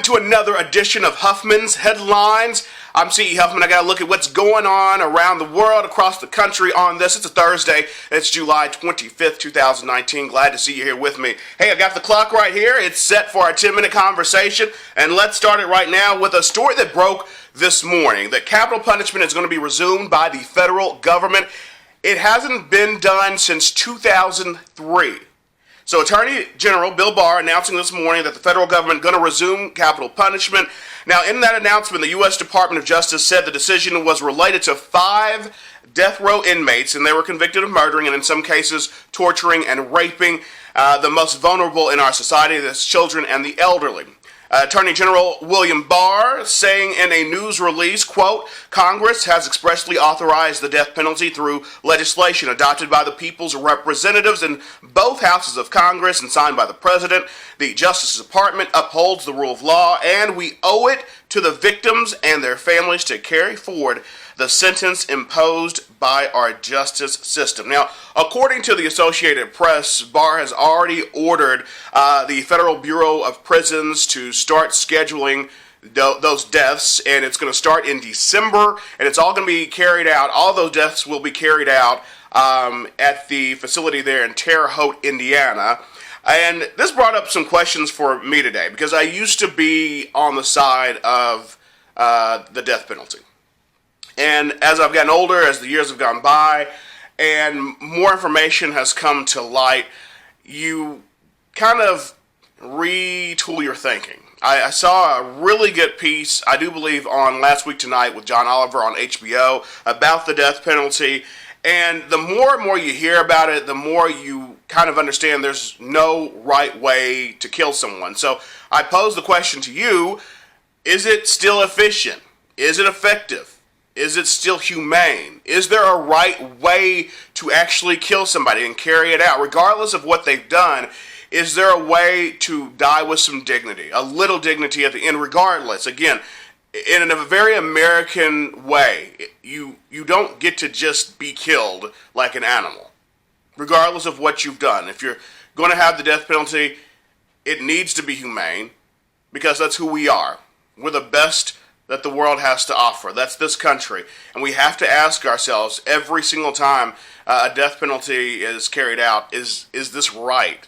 to another edition of Huffman's Headlines. I'm CE Huffman. I got to look at what's going on around the world, across the country on this. It's a Thursday. It's July 25th, 2019. Glad to see you here with me. Hey, I got the clock right here. It's set for our 10-minute conversation. And let's start it right now with a story that broke this morning. That capital punishment is going to be resumed by the federal government. It hasn't been done since 2003. So Attorney General Bill Barr announcing this morning that the federal government is going to resume capital punishment. Now, in that announcement, the U.S. Department of Justice said the decision was related to 5 death row inmates, and they were convicted of murdering and in some cases torturing and raping the most vulnerable in our society, that's children and the elderly. Attorney General William Barr saying in a news release, quote, Congress has expressly authorized the death penalty through legislation adopted by the people's representatives in both houses of Congress and signed by the President. The Justice Department upholds the rule of law, and we owe it to the victims and their families to carry forward the sentence imposed by our justice system. Now, according to the Associated Press, Barr has already ordered the Federal Bureau of Prisons to start scheduling those deaths, and it's going to start in December, and it's all going to be carried out. All those deaths will be carried out at the facility there in Terre Haute, Indiana. And this brought up some questions for me today, because I used to be on the side of the death penalty. And as I've gotten older, as the years have gone by, and more information has come to light, you kind of retool your thinking. I saw a really good piece, I do believe, on Last Week Tonight with John Oliver on HBO about the death penalty. And the more and more you hear about it, the more you kind of understand there's no right way to kill someone. So I pose the question to you, is it still efficient? Is it effective? Is it still humane? Is there a right way to actually kill somebody and carry it out? Regardless of what they've done, is there a way to die with some dignity, a little dignity at the end, regardless? Again, in a very American way, you don't get to just be killed like an animal, regardless of what you've done. If you're going to have the death penalty, it needs to be humane, because that's who we are. We're the best that the world has to offer. That's this country. And we have to ask ourselves every single time a death penalty is carried out, is this right?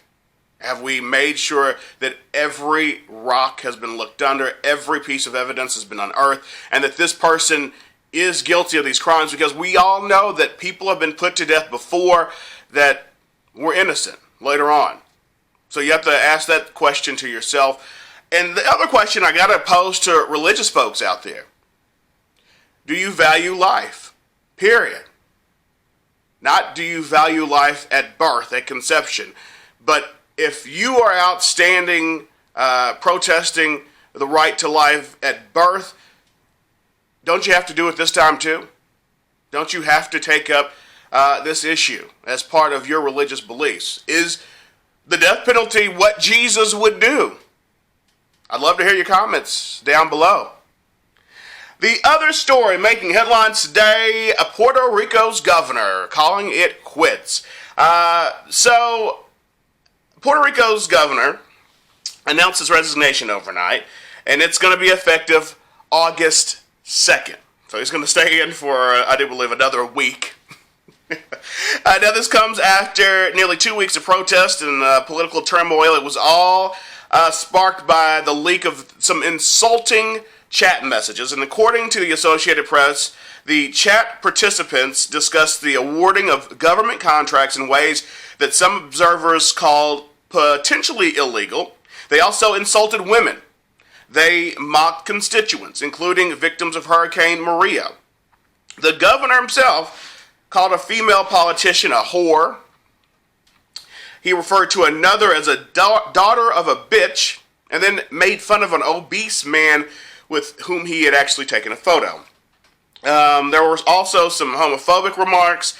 Have we made sure that every rock has been looked under, every piece of evidence has been unearthed, and that this person is guilty of these crimes? Because we all know that people have been put to death before that were innocent later on. So you have to ask that question to yourself. And the other question I got to pose to religious folks out there: do you value life? Period. Not do you value life at birth, at conception. But if you are out standing, protesting the right to life at birth, don't you have to do it this time too? Don't you have to take up this issue as part of your religious beliefs? Is the death penalty what Jesus would do? I'd love to hear your comments down below. The other story making headlines today, Puerto Rico's governor calling it quits. So Puerto Rico's governor announced his resignation overnight, and it's going to be effective August 2nd. So he's going to stay in for, I do believe, another week. Now this comes after nearly 2 weeks of protest and political turmoil. It was all sparked by the leak of some insulting chat messages. And according to the Associated Press, the chat participants discussed the awarding of government contracts in ways that some observers called potentially illegal. They also insulted women. They mocked constituents, including victims of Hurricane Maria. The governor himself called a female politician a whore. He referred to another as a daughter of a bitch, and then made fun of an obese man with whom he had actually taken a photo. There was also some homophobic remarks.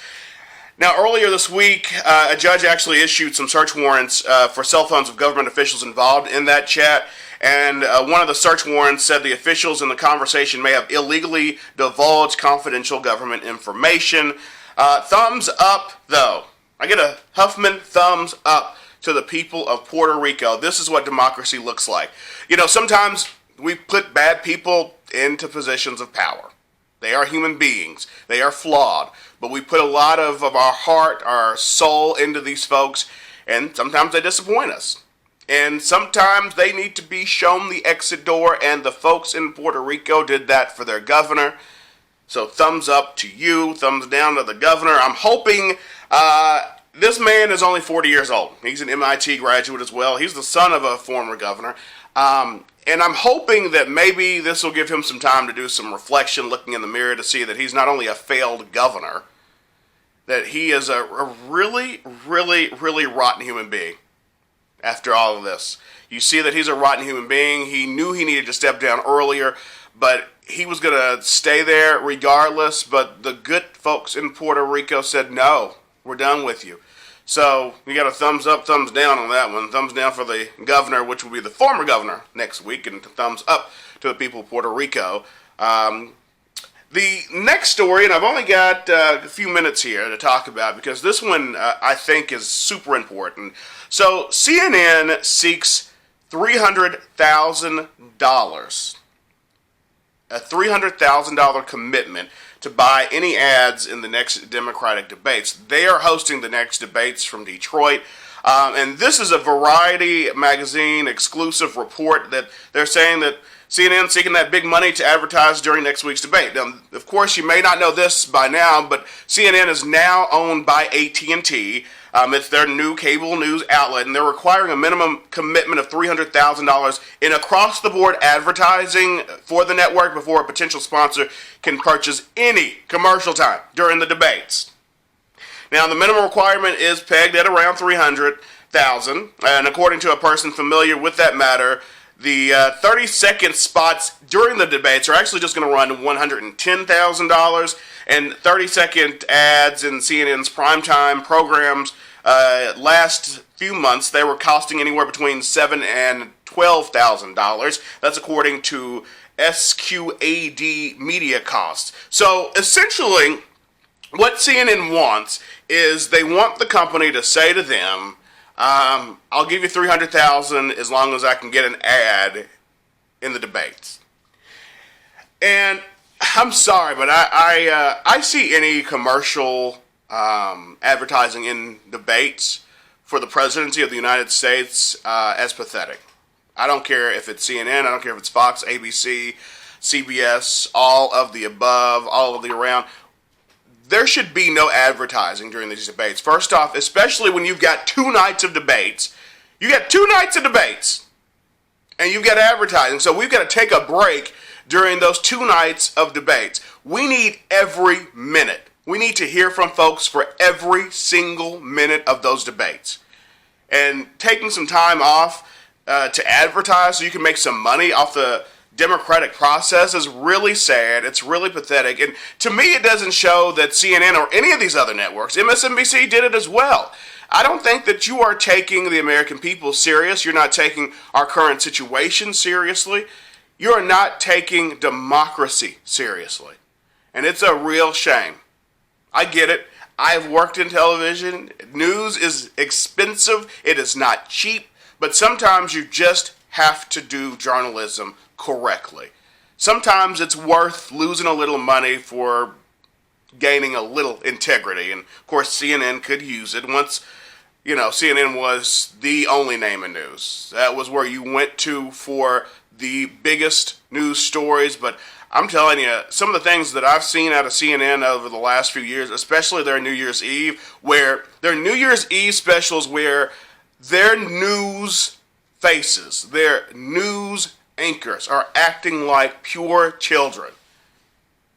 Now, earlier this week, a judge actually issued some search warrants for cell phones of government officials involved in that chat, and one of the search warrants said the officials in the conversation may have illegally divulged confidential government information. Thumbs up, though. I get a Huffman thumbs up to the people of Puerto Rico. This is what democracy looks like. You know, sometimes we put bad people into positions of power. They are human beings. They are flawed. But we put a lot of our heart, our soul into these folks, and sometimes they disappoint us. And sometimes they need to be shown the exit door, and the folks in Puerto Rico did that for their governor. So thumbs up to you, thumbs down to the governor. I'm hoping this man is only 40 years old. He's an MIT graduate as well. He's the son of a former governor. And I'm hoping that maybe this will give him some time to do some reflection, looking in the mirror to see that he's not only a failed governor, that he is a really, really, really rotten human being after all of this. You see that he's a rotten human being. He knew he needed to step down earlier, but he was going to stay there regardless. But the good folks in Puerto Rico said, no, we're done with you. So you got a thumbs up, thumbs down on that one. Thumbs down for the governor, which will be the former governor next week, and thumbs up to the people of Puerto Rico. The next story, and I've only got a few minutes here to talk about because this one I think is super important. So CNN seeks $300,000, a $300,000 commitment to buy any ads in the next Democratic debates. They are hosting the next debates from Detroit. And this is a Variety magazine exclusive report that they're saying that CNN seeking that big money to advertise during next week's debate. Now, of course, you may not know this by now, but CNN is now owned by AT&T. It's their new cable news outlet, and they're requiring a minimum commitment of $300,000 in across-the-board advertising for the network before a potential sponsor can purchase any commercial time during the debates. Now, the minimum requirement is pegged at around $300,000, and according to a person familiar with that matter, the 30-second spots during the debates are actually just going to run $110,000, and 30-second ads in CNN's primetime programs last few months, they were costing anywhere between $7,000 and $12,000. That's according to SQAD media costs. So essentially, what CNN wants is they want the company to say to them, I'll give you $300,000 as long as I can get an ad in the debates. And I'm sorry, but I see any commercial advertising in debates for the presidency of the United States as pathetic. I don't care if it's CNN, I don't care if it's Fox, ABC, CBS, all of the above, all of the around. There should be no advertising during these debates. First off, especially when you've got 2 nights of debates. You got 2 nights of debates, and you've got advertising. So we've got to take a break during those 2 nights of debates. We need every minute. We need to hear from folks for every single minute of those debates. And taking some time off to advertise so you can make some money off the democratic process is really sad. It's really pathetic. And to me, it doesn't show that CNN or any of these other networks, MSNBC did it as well. I don't think that you are taking the American people serious. You're not taking our current situation seriously. You are not taking democracy seriously. And it's a real shame. I get it. I've worked in television. News is expensive. It is not cheap. But sometimes you just have to do journalism correctly. Sometimes it's worth losing a little money for gaining a little integrity. And of course, CNN could use it. Once, CNN was the only name in news. That was where you went to for the biggest news stories. But I'm telling you, some of the things that I've seen out of CNN over the last few years, especially their New Year's Eve, where their New Year's Eve specials, where their news faces, their news anchors are acting like pure children,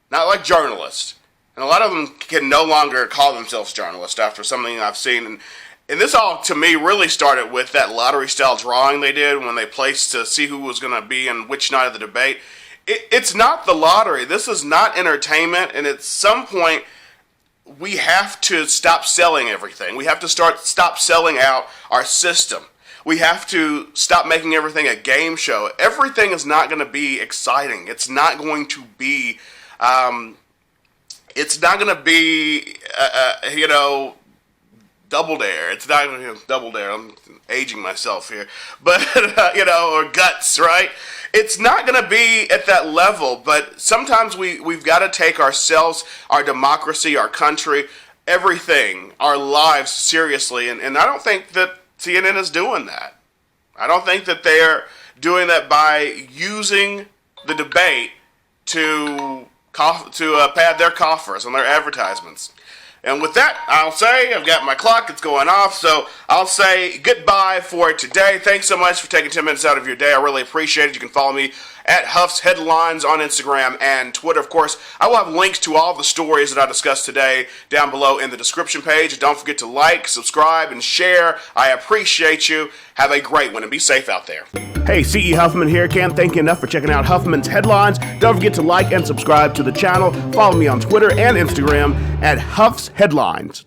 not like journalists. And a lot of them can no longer call themselves journalists after something I've seen. And this all, to me, really started with that lottery-style drawing they did when they placed to see who was going to be in which night of the debate. It's not the lottery. This is not entertainment. And at some point, we have to stop selling everything. We have to stop selling out our system. We have to stop making everything a game show. Everything is not going to be exciting. It's not going to be, Double Dare. It's not Double Dare. I'm aging myself here, but or Guts, right? It's not going to be at that level. But sometimes we've got to take ourselves, our democracy, our country, everything, our lives seriously, and I don't think that CNN is doing that. I don't think that they're doing that by using the debate to pad their coffers on their advertisements. And with that, I'll say, I've got my clock, it's going off, so I'll say goodbye for today. Thanks so much for taking 10 minutes out of your day. I really appreciate it. You can follow me at Huff's Headlines on Instagram and Twitter. Of course, I will have links to all the stories that I discussed today down below in the description page. Don't forget to like, subscribe, and share. I appreciate you. Have a great one, and be safe out there. Hey, CE Huffman here. Can't thank you enough for checking out Huffman's Headlines. Don't forget to like and subscribe to the channel. Follow me on Twitter and Instagram at Huff's Headlines.